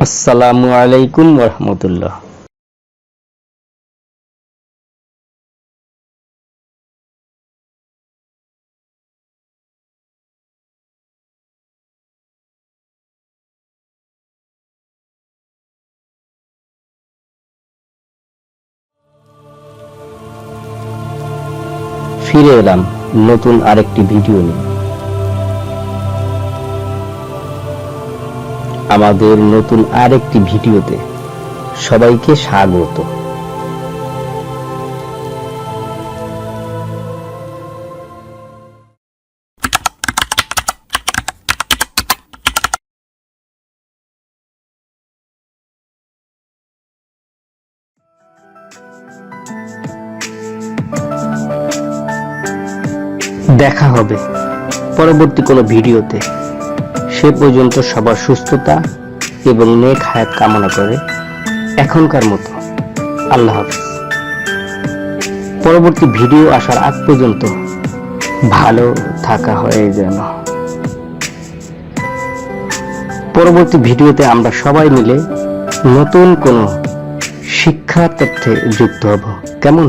আসসালামু আলাইকুম ওরহমতুল্লাহ। ফিরে এলাম নতুন আরেকটি ভিডিও নিয়ে। আমাদের নতুন আরেকটি ভিডিওতে সবাইকে স্বাগত। দেখা হবে পরবর্তী কোনো ভিডিওতে। সে পর্যন্ত সবার সুস্থতা এবং নেক হায়াত কামনা করে এখনকার মতো আল্লাহ হাফেজ। পরবর্তী ভিডিও আসার আগ পর্যন্ত ভালো থাকা হয়ে যেন। পরবর্তী ভিডিওতে আমরা সবাই মিলে নতুন কোনো শিক্ষা তথ্যে যুক্ত হব। কেমন?